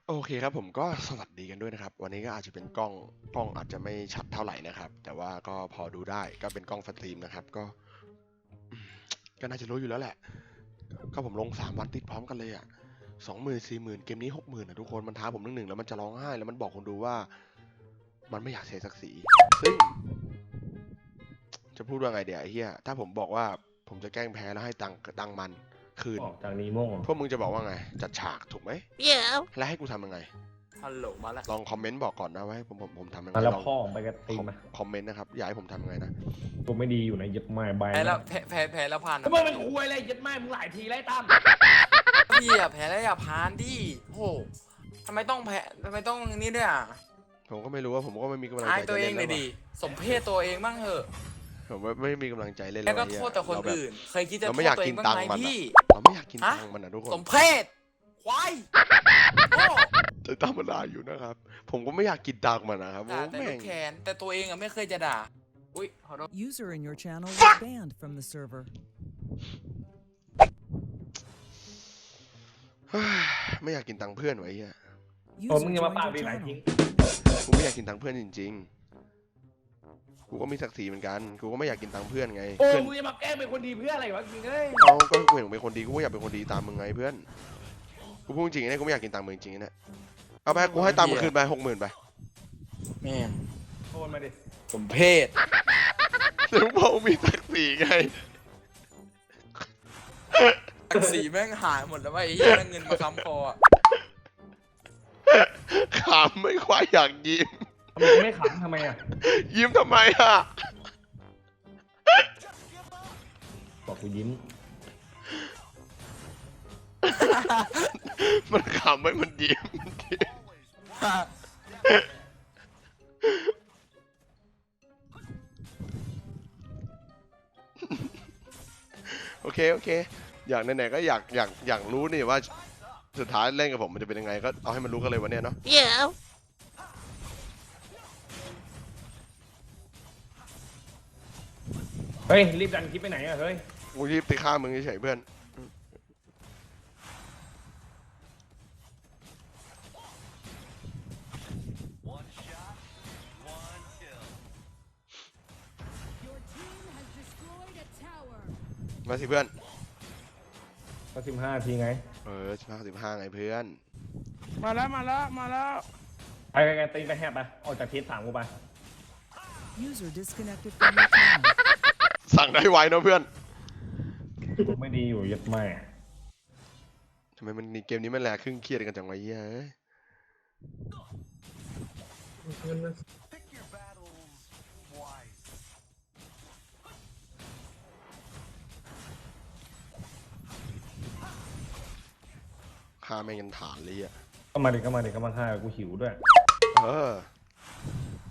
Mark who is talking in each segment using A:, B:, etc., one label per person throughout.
A: โอเคครับผมก็สวัสดีกันด้วยนะครับวันนี้ก็อาจจะเป็นกล้องอาจจะไม่ชัดเท่าไหร่นะครับแต่ว่าก็พอดูได้ก็เป็นกล้องสตรีมนะครับอืมก็น่าจะรู้อยู่แล้วแหละก็ผมลง3 วันติดพร้อมกันเลยอ่ะ20,000 40,000เกมนี้60,000ทุกคนมันท้าผม1-1แล้วมันจะร้องไห้แล้วมันบอกคนดูว่ามันไม่อยากเสียศักดิ์ศรีซึ่งจะพูดว่าไงเดี๋ยวไอ้เหี้ยถ้าผมบอกว่าผมจะแกล้งแพ้แล้วให้ตังค์มันคืน
B: ออกจากนีโม่
A: พวกมึงจะบอกว่าไงจัดฉากถูกไหมแล้วให้กูทำยังไง
C: ฮัลโหลมาแล้ว
A: ลองคอมเมนต์บอกก่อนนะว่าให้ผมทำยังไง
B: มาแล้ว
A: ลอง
B: พ่อไปกันตีมา
A: คอมเมนต์นะครับอยากให้ผมทำยังไงนะ
B: ตัวไม่ดีอยู่ในยึดไม้ใบ
C: แพ้แล้วแพ้แล้วผ่าน
B: มึงเป็นคุยอะไรยึดไม้มึงหลายทีไล่ตั้ม
C: พี่อะแพ้แล้วอย่าผ่านดิโอ้โหทำไมต้องแพ้ทำไมต้องนี่ด้วยอ่ะ
A: ผมก็ไม่รู้ว่าผมก็ไม่มีกำลัง
C: อาย
A: ใจ
C: ตัว
A: จะ
C: เอ
A: เล่
C: ง
A: น
C: เล
A: แล้ว
C: ยดิสมเพศตัวเองบ้างเถอะ
A: ผมไม่มีกำลังใจเล่น
C: แล้วก็
A: เหี้ย
C: โทษแต่คน
A: เราแบบ
C: อื่น เคยคิดจะ
A: เรา
C: โท
A: ไม่
C: ษ
A: อยาก
C: ตัวเอ
A: กิ
C: ง
A: น
C: บ้าง
A: ตัง
C: ไหม
A: ค์มันอะ
C: พี่
A: เราไม่อยากกิน
C: ฮะ
A: ตังค์มันนะทุกค
C: ส
A: น
C: มเพศควายโง่
A: จะธรรมดาอยู่นะครับ ผมก็ไม่อยากกินตังค์มันนะครับโอ้
C: ด่าแต่
A: แม่
C: ลู
A: ง
C: กแคนแต่ตัวเองอะไม่เคยจะด่าอุ้ยขอโทษ
D: User in your channel was banned from the server.
A: ไม่อยากกินตังค์เพื่อนไว้เหี้ย
B: โอ้
D: User
B: มึงอย่ามา
D: joined
B: ปาก
D: your
B: ดีหลาย
D: channel.
B: ทิ้ง
A: กูไม่อยากกินตังค์เพื่อนจริงๆกูก็มีศักดิ์ศรีเหมือนกันกูก็ไม่อยากกินตังค์เพื่อนไง
B: โอ้
A: เพื่อน
B: มึงจะมาแกล้งเป็นคนดีเพื่ออะไรวะจริงเอ้ย
A: เอาก็กูเห็นมึงเป็นคนดีกูก็อยากเป็นคนดีตามมึงไงเพื่อนกูพูดจริงๆนะกูไม่อยากกินตังค์มึงจริงๆนะเอาไปกูให้ตังค์มึงคืนไป60,000ไป
C: แม่ง
B: โอนมาดิ
C: สมเพศ
A: เดี๋ยวบอกมีศักดิ์ศรีไง
C: ศักดิ์ศรีแม่งหายหมดแล้วว่าไอ้เหี้ยแม่งเงินมาค้ำคออะ
A: ขำไม่ค่อยอยากยิ้ม
B: ทำไมกูไม่ขำทำไมอ่ะ
A: ยิ้มทำไมอ่ะ
B: บอกกูยิ้ม
A: มันขำไม่มันยิ้มโอเคโอเค อยากไหนๆก็อยากรู้นี่ว่าสุดท้ายเล่นกับผมมันจะเป็นยังไงก็เอาให้มันรู้กันเลยวันนี้เนาะ
B: เฮ้ยรีบดันคลิปไปไหนอ่ะเฮ้ย
A: กูรีบไปฆ่ามึงเฉยๆเพื่อน มาสิเพื่อน
B: ก็15 ทีไง
A: 15ไงเพื่อน
C: มาแล้วมาแล้วมาแล้ว
B: ไปตีไปแฮบไปออกจากที3กูไป
D: User disconnected from your channel.
A: สั่งได้ไวเนาะเพื่อน
B: ตัวไม่ดีอยู่ยึดไม้
A: ทำไมมันเกมนี้มันแลครึ่งเครียดกันจังวะเหี้ยเอ้ยฆ่าแม่งยันฐานเลยอ่ะ
B: ก็มาดิก็มาฆ่ากูหิวด้วย
A: เออ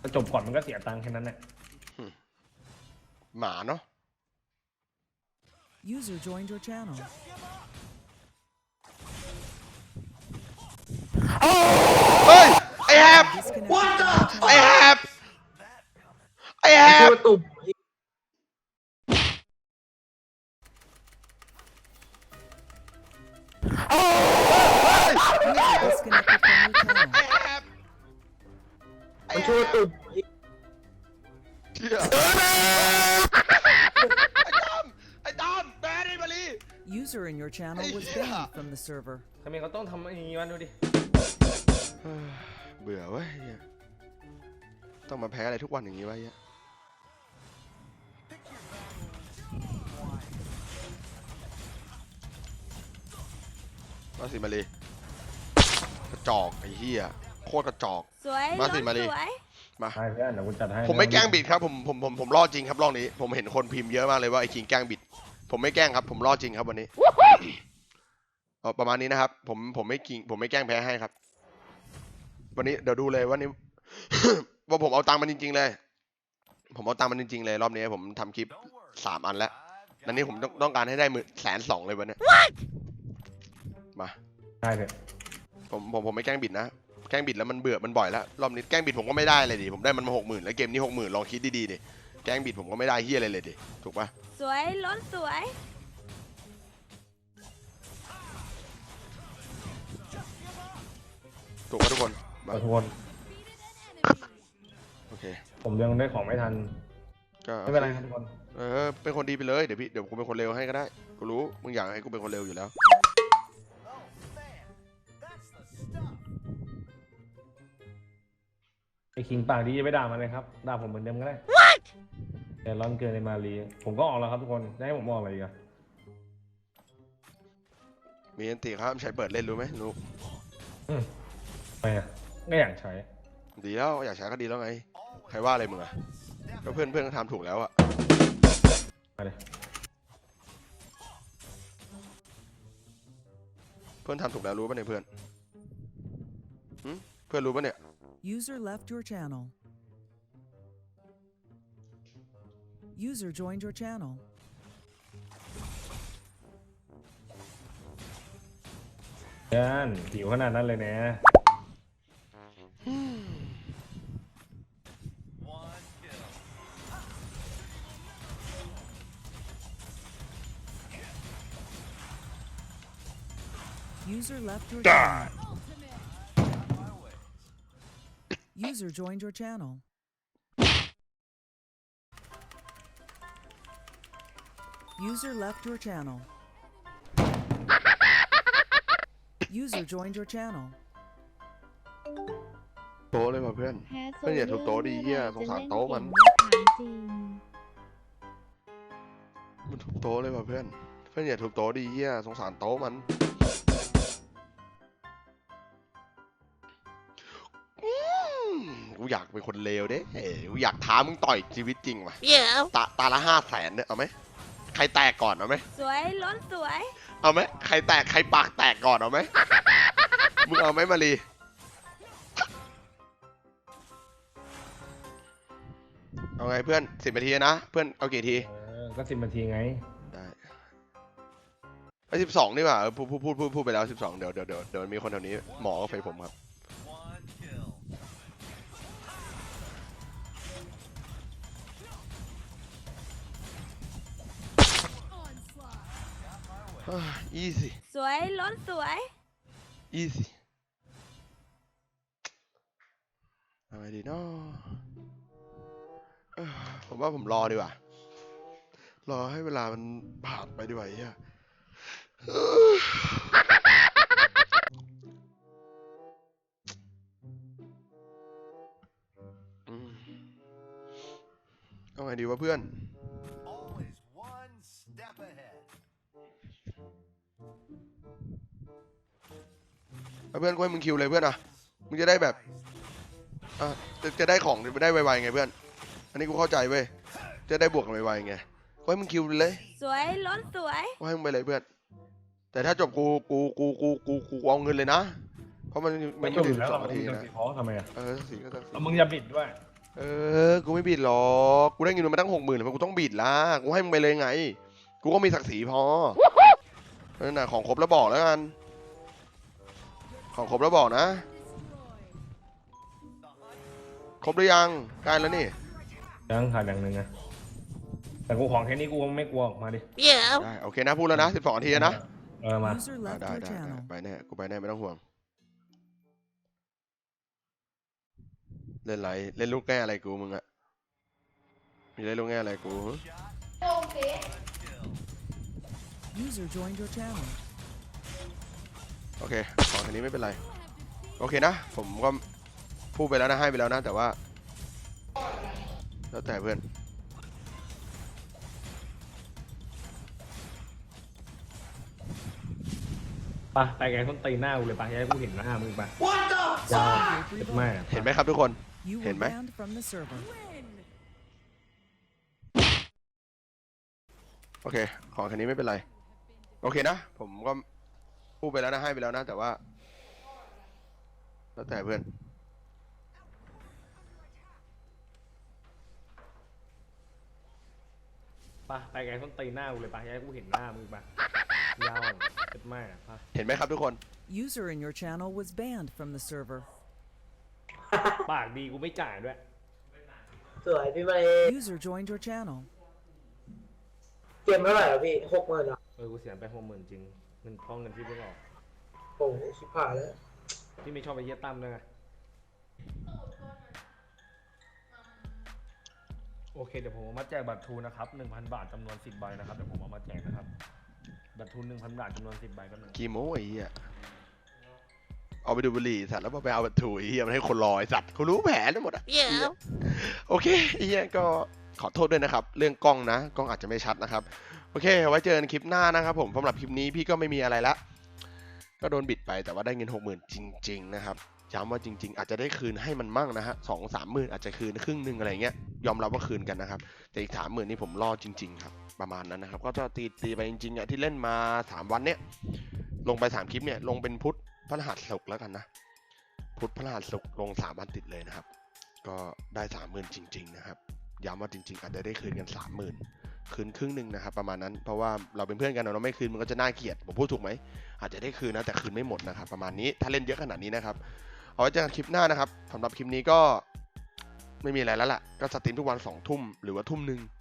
B: ถ้าจบก่อนมันก็เสียตังค์แค่นั้นแหละ
A: หมาเนาะ
D: User joined your channel.
A: เฮ้ย ไอ้แฮบ
D: Disconnected from your channel.
A: ไอ้แฮบไอ้แฮบ
D: Disconnected from your channel.
A: ไอ้แฮบมันช่วยตุ่มเชี่ยไอ้ดำแบนไอ้มาลี
D: User in your channel was
A: Yeah.
D: banned from the server.
B: ทำไมเขาต้องทำอย่างนี้วะดูดิ
A: เบื่อเว้ยเหี้ยต้องมาแพ้อะไรทุกวันอย่างนี้วะเหี้ยมาสิมาลีกระจอกไอ้เหี้ยโคตรกระจอก
E: สวย
A: มาสิ
E: รถ
A: มาดิ
E: สวย
A: มา
B: ใช่เพื่อนเดี๋ยวกูจัดให้
A: ผมไม่แกล้งบิดครับผมรอดจริงครับรอบนี้ผมเห็นคนพิมพ์เยอะมากเลยว่าไอ้คิงแกล้งบิด ผมไม่แกล้งครับผมรอดจริงครับวันนี้เอาประมาณนี้นะครับ ผมไม่กิงผมไม่แกล้งแพ้ให้ครับ วันนี้เดี๋ยวดูเลยว่านี้ ว่าผมเอาตังค์มันจริงๆเลย ผมเอาตังค์มันจริงๆเลยรอบนี้ผมทำคลิป3 อันแล้วอันนี้ผมต้องการให้ได้120,000เลยวันนี้มา
B: ใช่เถอะ
A: ผมไม่แกล้งบิดนะแกล้งบิดแล้วมันเบื่อมันบ่อยแล้วรอบนี้แกล้งบิดผมก็ไม่ได้เลยดิผมได้มันมา60,000แล้วเกมนี้60,000ลองคิดดีๆดิแกล้งบิดผมก็ไม่ได้เฮียอะไรเลยดิถูกปะ
E: สวยรถสวย
A: เ ถูกไหมทุกคน
B: ขอโทษ
A: โอเค
B: ผมยังได้ของไม่ทัน
A: ก็
B: ไม่เป็นไรครับทุกคน
A: เป็นคนดีไปเลยเดี๋ยวกูเป็นคนเลวให้ก็ได้กูรู้มึงอยากให้กูเป็นคนเลวอยู่แล้ว
B: ไอ้คิงปากดีจะไปด่ามันเลยครับด่าผมเหมือนเดิมก็ได้แต่ร้อนเกินในมาลีผมก็ออกแล้วครับทุกคนจะให้ผมออกอะไรอีกอะ
A: มีอันติครับใช้เปิดเล่นรู้ไหมรู้
B: ไม่อะไม่อยากใช้
A: ดีแล้วอยากใช้ก็ดีแล้วไงใครว่าอะไรมึงอะก็เพื่อนก็ทำถูกแล้วอะ
B: มาเลย
A: เพื่อนทำถูกแล้วรู้ป่ะเนี่ยเพื่อนเพื่อนรู้ป่ะเนี่ย
D: User left your channel. User joined your channel.
B: เพื่อนหิวขนาดนั้นเลยนะ
D: User left your channel. User joined your channel. User left your channel. User joined your channel.
A: โต๊ะเลยว่ะเพื่อน
E: แพ้
A: เพื่อนอย่าทุบโต๊ะดิเหี้ยสงสารโต๊ะมัน
E: ถามจริง
A: มันทุบโต๊ะเลยว่ะเพื่อนอย่าทุบโต๊ะดิเหี้ยสงสารโต๊ะมันกูอยากเป็นคนเลวเด้กูอยากท้ามึงต่อยชีวิตจริงว่ะตาละ500,000เนี่ยเอาไหมใครแตกก่อนเอาไหม
E: สวยล้นสวย
A: เอาไหมใครปากแตกก่อนเอาไหมมึงเอาไหมมารีเอาไงเพื่อน10 นาทีนะเพื่อนเอากี่ที
B: ก็10 นาทีไง
A: ได้ไอ้12นี่หว่าพูดไปแล้ว12เดี๋ยวมีคนแถวนี้หมอก็ไฟผมครับอีซี่
E: สวยล้นสวย
A: อีซี่ทำไมดีเนาะผมว่าผมรอดีกว่ารอให้เวลามันผ่านไปดีกว่าไอ้เหี้ยเอาไงดีวะเพื่อน
F: Always one step ahead.
A: เอาเพื่อนกูให้มึงคิวเลยเพื่อนอ่ะมึงจะได้แบบจะได้ของจะได้ไวๆไงเพื่อนอันนี้กูเข้าใจเว้ยจะได้บวกกันไวๆไงกูให้มึงคิวเลย
E: สวยล้นสวย
A: กูให้มึงไปเลยเพื่อนแต่ถ้าจบกูเอาเงินเลยนะเพราะมัน
B: ไม่จ
A: ไม่
B: บอ
A: ถึง
B: ยู่แล้ว
A: 12 นาที
B: เรา
A: นะ
B: สีท้อทำไมอะ
A: สักสี่ก็สัก
B: แล้ว
A: สี่
B: มึงอย่าบิดด้วย
A: กูไม่บิดหรอกกูได้เงินมาตั้ง60,000ทำไมกูต้องบิดล่ะกูให้มึงไปเลยไงกูก็มีศักดิ์ศรีพอนั่นน่ะของครบแล้วบอกแล้วกันของครบแล้วบอกนะครบหรือยังใกล้แล้วนี่
B: ยังขาดอย่างหนึ่งนะแต่กูของแค่นี้กูไม่กลัวออกมาดิ
A: ได้โอเคนะพูดแล้วนะ12 นาทีนะ
B: มา
D: User left
A: ได้
D: your channel.
A: ไปแน่กูไปแน่ไม่ต้องห่วงเล่นไรเล่นลูกแง่อะไรกูมึงอะมีเล่นลูกแง่อะไรกู
D: User joined your channel.
A: โอเคของทีนี้ไม่เป็นไรโอเคนะผมก็พูดไปแล้วนะให้ไปแล้วนะแต่ว่าแล้วแต่เพื่อน
B: ไปแกต้นตีหน้ากูเลยไปให้กูเห็นหน้ามึงไปยาวเจ็บแม่
A: เห็นไหมครับทุกคน
D: You were
A: ห็นไหม
D: banned from the server.
A: โอเคของคันนี้ไม่เป็นไรโอเคนะผมก็พูดไปแล้วนะให้ไปแล้วนะแต่ว่าแล้วแต่เพื่อน
B: ไปแกต้นตีหน้ากูเลยไปให้กูเห็นหน้ามึงไปยาวเจ็บแม่
A: เห็นไหมครับทุกคน
D: User in your channel was banned from the server.
B: ปากดีกูไม่จ่ายด้วย
G: สวยพี่มาเล
D: User joined your channel.
G: เกมเท่าไหร่อ่ะพี่60,000อ่ะ
B: กูเสียไป60,000จริงเงินพ่อเงินที่เพิ่งออก
G: โอ้โหชิบหายแล้ว
B: พี่ไม่ชอบไปเยี่ยตั้มด้วยไงโอเคเดี๋ยวผมเอามาแจกบัตรทูนะครับ 1,000 บาทจำนวน10ใบนะครับเดี๋ยวผมเอามาแจกนะครับบัตรทู 1,000 บาทจำนวน10ใบก็หนึ่ง
A: กีโม้ไอ้เหี้ยเอาไปดูบุหรี่สัตว์แล้วไปเอาบัตรถูไอ้เหี้ยมันให้คนรอไอ้สัตว์เขารู้แผนทั้งหมดอะโอเคไอ้เหี้ยก็ขอโทษด้วยนะครับ เรื่องกล้องนะกล้องอาจจะไม่ชัดนะครับโอเคไว้เจอกันคลิปหน้านะครับผมสำหรับคลิปนี้พี่ก็ไม่มีอะไรละก็โดนบิดไปแต่ว่าได้เงิน 60,000 จริงๆนะครับย้ำว่าจริงๆอาจจะได้คืนให้มันมั่งนะฮะ2-3 หมื่นอาจจะคืนครึ่งหนึ่งอะไรเงี้ยยอมรับว่าคืนกันนะครับแต่อีก30,000นี่ผมรอจริงๆครับประมาณนั้นนะครับก็จะตีไปจริงๆอ่ะที่เล่นมา3วันเนี้ยลงไป3คลิปเนี่ยลงเป็นพุธพฤหัสศุกร์แล้วกันนะพุธพฤหัสศุกร์ลง3วันติดเลยนะครับก็ได้ 30,000 จริงๆนะครับย้ำว่าจริงๆอาจจะได้คืนกัน 30,000 คืนครึ่งหนึ่งนะครับประมาณนั้นเพราะว่าเราเป็นเพื่อนกันเราไม่คืนมันก็จะน่าเกลียดผมพูดถูกไหมอาจจะได้คืนนะแต่คืนไม่หมดนะครับประมาณนี้ถ้าเล่นเยอะขนาดนี้นะครับเอาไว้เจอกันคลิปหน้านะครับสำหรับคลิปนี้ก็ไม่มีอะไรแล้วล่ะก็สตรีมทุกวัน2 ทุ่มหรือว่าทุ่ม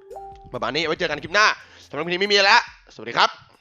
A: 1ประมาณนี้ไว้เจอกันคลิปหน้าสำหรับคลิปนี้ไม่มีแล้วสวัสดีครับ